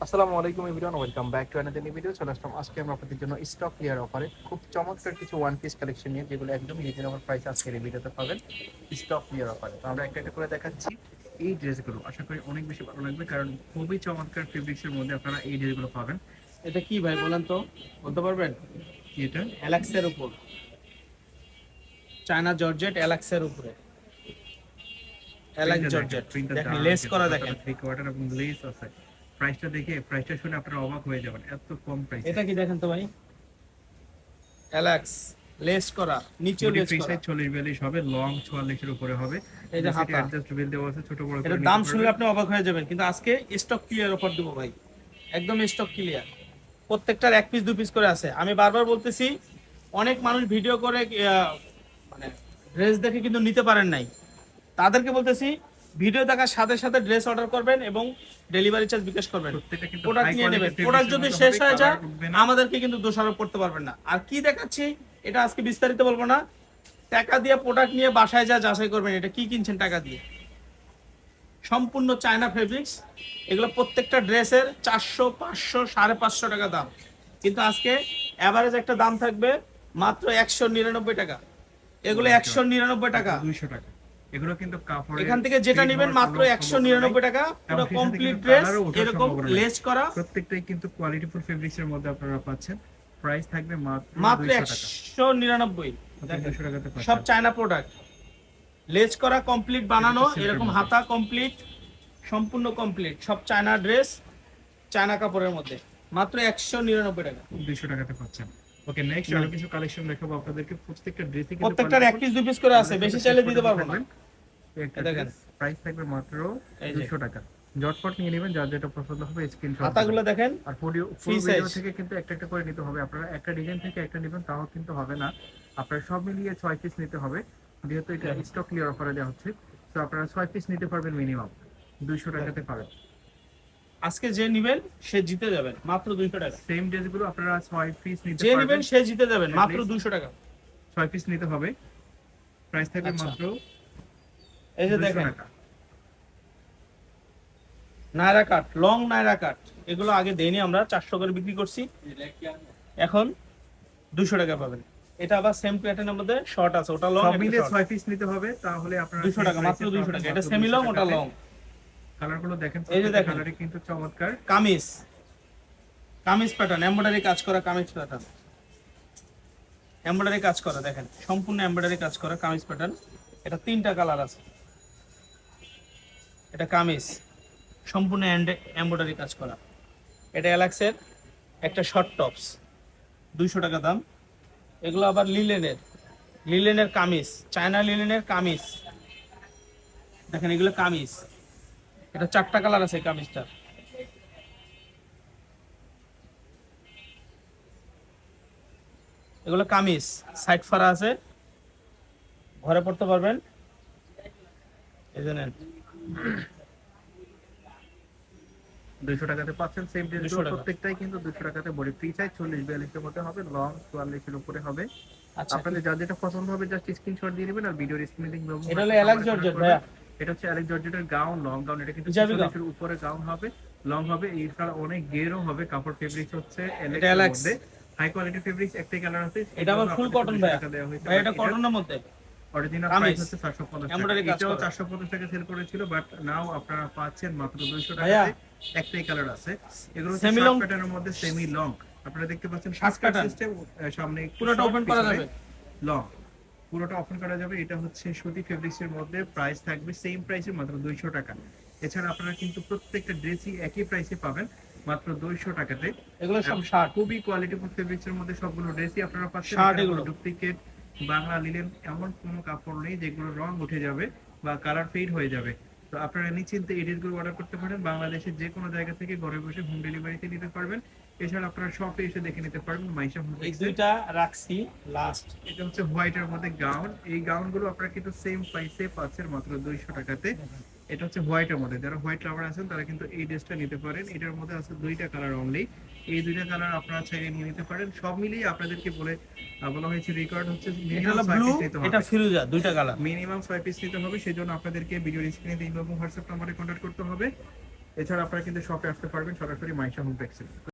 আসসালামু আলাইকুম everyone, welcome back to another new video. চলে আসলাম আজকে আমরা আপনাদের জন্য স্টক ক্লিয়ার অফারে খুব চমৎকার কিছু ওয়ান পিস কালেকশন নিয়ে, যেগুলো একদম রিজনেবল প্রাইস আজকের এই ভিডিওতে পাবেন স্টক ক্লিয়ার অফারে। তো আমরা একটা একটা করে দেখাচ্ছি এই ড্রেসগুলো। আশা করি অনেক বেশি ভালো লাগবে, কারণ খুবই চমৎকার ফেব্রিক্সের মধ্যে আপনারা এই ড্রেসগুলো পাবেন। এটা কি ভাই বলেন তো, বলতে পারবেন? কি এটা? অ্যালাক্সের উপর, চায়না জর্জেট অ্যালাক্সের উপরে, অ্যালাক্স জর্জেট। দেখেন লেস করা, দেখেন থ্রি কোয়ার্টার এবং লেস আছে। প্রাইসটা দেখে, প্রাইসটা শুনে আপনারা অবাক হয়ে যাবেন, এত কম প্রাইস। এটা কি দেখেন তো ভাই, অ্যালাক্স লেস করা, নিচেও লেস ফ্রি করা। সাইজ 40-42 হবে, লং 44 এর উপরে হবে। এই যে হাতা, অ্যাডজাস্টেবল দেওয়া আছে, ছোট বড় করে এটার নিতে দাম পারবেন। শুনলে আপনি অবাক হয়ে যাবেন, কিন্তু আজকে স্টক ক্লিয়ার অফার দেবো ভাই, একদম স্টক ক্লিয়ার। প্রত্যেকটার এক পিস দু পিস করে আছে। আমি বারবার বলতেছি, অনেক মানুষ ভিডিও করে মানে ড্রেস দেখে কিন্তু নিতে পারেন নাই, তাদেরকে বলতেছি ভিডিও দেখার সাথে সাথে ড্রেস অর্ডার করবেন এবং ডেলিভারি চার্জ বিকাশ করবেন। প্রত্যেকটা কিন্তু প্রোডাক্ট হাই নিয়ে নেবেন, কোয়ালিটির প্রোডাক্ট যদি ফেব্রিক্সের শেষ মধ্যে হয়ে হবে, যায় কালার উঠবে না। আমাদেরকে কিন্তু দোষারোপ করতে পারবেন না। আর কি দেখাচ্ছি এটা আজকে বিস্তারিত বলবো না, টাকা দিয়ে প্রোডাক্ট নিয়ে বাসায় যা যাচাই করবেন এটা কি কিনছেন টাকা দিয়ে। সম্পূর্ণ চায়না ফেব্রিক্স, এগুলো প্রত্যেকটা ড্রেসের 400, 500, 550 টাকা দাম, কিন্তু আজকে অ্যাভারেজ একটা দাম থাকবে মাত্র 199 টাকা। এগুলো 199 টাকা, 200 টাকা। এগুলো কিন্তু কাপড়ের এখান থেকে যেটা ফেড নেবেন হওয়ার মাত্র কোনো 199 সম্ভাবনা টাকা, নাই, পুরো এবং সেই সাথে কমপ্লিট কিন্তু ড্রেস কালারও ওঠার এরকম সম্ভাবনা নাই। লেস করা। প্রত্যেকটাই কিন্তু কোয়ালিটিফুল ফেব্রিক্সের মধ্যে আপনারা পাচ্ছেন। প্রাইস থাকবে মাত্র মাত্র 200 টাকা। 199। দেখেন 200 টাকাতে সব পাচ্ছেন। চায়না প্রোডাক্ট, লেস করা কমপ্লিট, বানানো এটা হচ্ছে এরকম silk এর হাতা কমপ্লিট, সম্পূর্ণ কমপ্লিট, সব চায়না ড্রেস, চায়না কাপড়ের মধ্যে, মাত্র 199 টাকা। 200 টাকাতে পাচ্ছেন। ওকে, নেক্সট আরো কিছু কালেকশন দেখাবো আপনাদেরকে। প্রত্যেকটা ড্রেসে কিন্তু প্রত্যেকটার এক পিস দুই পিস করে আছে, বেশি চাইলে দিতে পারবো না। দেখেন প্রাইস থাকবে মাত্র এই যে 200 টাকা। জটপট নিয়ে নেবেন, যার যেটা পছন্দ হবে স্ক্রিনশট হাতাগুলো দেখেন, আর ফুল ফ্রি ভিডিও সাইজ। থেকে কিন্তু একটা একটা করে নিতে হবে। আপনারা একটা ডিজাইন থেকে একটা নেবেন তাও কিন্তু হবে না, আপনারা সব মিলিয়ে 6 পিস নিতে হবে, যেহেতু এটা স্টক ক্লিয়ার অফারে দেওয়া হচ্ছে। তো আপনারা 6 পিস নিতে পারবেন মিনিমাম, 200 টাকাতে পাবেন। আজকে যে নিবেন সে জিতে যাবেন মাত্র 200 টাকা। সেম ড্রেসগুলো আপনারা 6 পিস নিতে যে পারবেন, নিবেন সে জিতে যাবেন At মাত্র least 200 টাকা। 6 পিস নিতে হবে, প্রাইস থাকবে আচ্ছা, মাত্র এই যে 200 দেখেন টাকা। নায়রা কাট, লং নায়রা কাট, এগুলো আগে দেইনি আমরা, 400 করে বিক্রি করছি, এখন 200 টাকা পাবেন। এটা আবার সেম প্যাটার্নের মধ্যে শর্ট আছে, ওটা লং, সব এটা মিলিয়ে শর্ট। 6 পিস নিতে হবে, তাহলে আপনারা 200 টাকা, মাত্র 200 টাকা। এটা সেমি লং, ওটা লং। কালারগুলো দেখেন, এই যে প্রত্যেকটা দেখেন কালারই কিন্তু চমৎকার। কামিজ, কামিজ প্যাটার্ন, এমব্রয়ডারি কাজ করা কামিজ প্যাটার্ন, এমব্রয়ডারি কাজ করা, দেখেন সম্পূর্ণ এমব্রয়ডারি কাজ করা কামিজ প্যাটার্ন। এটা তিনটা কালার আছে। এটা কামিজ সম্পূর্ণ এমব্রয়ডারি কাজ করা। এটা অ্যালাক্সের একটা শর্ট টপস, 200 টাকা দাম। এগুলো আবার লিলেনের, লিলেনের কামিজ, চায়না লিলেনের কামিজ। দেখেন এগুলো কামিজ, এটা 4টা কালার আছে এই কামিজটা। এগুলো কামিজ, সাইড ফাড়া আছে, ঘরে পড়তে পারবেন। এই যে নেন, 200 টাকাতে পাচ্ছেন সেম 200 ড্রেসগুলো, টাকা। প্রত্যেকটাই কিন্তু 200 টাকাতে। বডি ফ্রি সাইজ 40-42 এর মধ্যে হবে, লং 44 এর উপরে হবে। আচ্ছা, আপনাদের যা যেটা পছন্দ হবে জাস্ট স্ক্রিনশট দিয়ে দিবেন, আর ভিডিওর স্ক্রিনে লিংক দেবো। এটা হলো অ্যালাক্স জর্জেট ভাইয়া। এটা হচ্ছে অ্যালেক্স জর্জেটের গাউন, লং গাউন। এটা কিন্তু হিজাবি গাউন। 40 এর উপরে গাউন হবে, লং হবে, এছাড়া অনেক গেরও হবে। কাপড় ফেব্রিক্স হচ্ছে এটা অ্যালেক্স এর অ্যালাক্স। মধ্যে, হাই কোয়ালিটি ফেব্রিক্স। একটাই কালার আছে, এটা আবার ফুল কটন ভাইয়া। দেওয়া হয়েছে। ভাই এটা কটনের মধ্যে অরিজিনাল কামিজ, প্রাইস হচ্ছে 750 টাকা। এমব্রয়ডারি কাজ এটাও করা। 450 টাকা সেল করেছিল, বাট নাও আপনারা পাচ্ছেন মাত্র 200 ভাইয়া টাকাতে। একটাই কালার আছে, এগুলো হচ্ছে সেমি শর্ট লং, প্যাটার্নের মধ্যে সেমি লং। আপনারা দেখতে পাচ্ছেন শার্ট শার্ট প্যাটার্ন, সিস্টেম, সামনে পুরোটা ওপেন করা যাবে। লং, পুরোটা ওপেন করা যাবে। এটা হচ্ছে সুতি ফেব্রিক্স এর মধ্যে, প্রাইস থাকবে সেম প্রাইসে মাত্র 200 টাকা। এছাড়া আপনারা কিন্তু প্রত্যেকটা ড্রেসই একই প্রাইসে পাবেন মাত্র 200 টাকাতে। এগুলো সব শার্ট, খুবই কোয়ালিটিফুল ফেব্রিক্স এর মধ্যে সবগুলো ড্রেসই আপনারা পাচ্ছেন। শার্ট এগুলো ডুপ্লিকেট বাংলা লিলেন এমন কোনো কাপড় নেই যেগুলো রং উঠে যাবে বা কালার ফেড হয়ে যাবে। তো আপনারা নিশ্চিন্তে এই ড্রেসগুলো অর্ডার করতে পারেন, বাংলাদেশের যে কোনো জায়গা থেকে ঘরে বসে হোম ডেলিভারিতে নিতে পারবেন। এছাড়া আপনারা শপে এসে দেখে নিতে পারবেন মাইশা হোম এই টেক্সে। দুইটা রাখছি লাস্ট। এটা হচ্ছে হোয়াইট এর মধ্যে গাউন। এই গাউন গুলো আপনারা কিন্তু সেম প্রাইসে পাচ্ছেন মাত্র 200 টাকাতে। এটা হচ্ছে হোয়াইট এর মধ্যে, যারা হোয়াইট লাভার আছেন তারা কিন্তু এই ড্রেসটা নিতে পারেন। এটার মধ্যে আছে দুইটা কালার অনলি, এই দুইটা কালার আপনারা চাইলে নিয়ে নিতে পারেন। সব মিলিয়ে আপনাদেরকে বলা হয়েছে রিকোয়ার্ড হচ্ছে এটা মিনিমাম হলো 6 ব্লু, পিস নিতে এটা হবে, ফিরোজা, দুইটা কালার। মিনিমাম 6 পিস নিতে হবে। সেজন্য আপনাদেরকে ভিডিওর স্ক্রিনে ইমো এবং হোয়াটসঅ্যাপ নম্বরে কন্ট্যাক্ট করতে হবে। এছাড়া আপনারা কিন্তু শপে আসতে পারবেন সরাসরি মাইশা হোম টেক্সটাইল।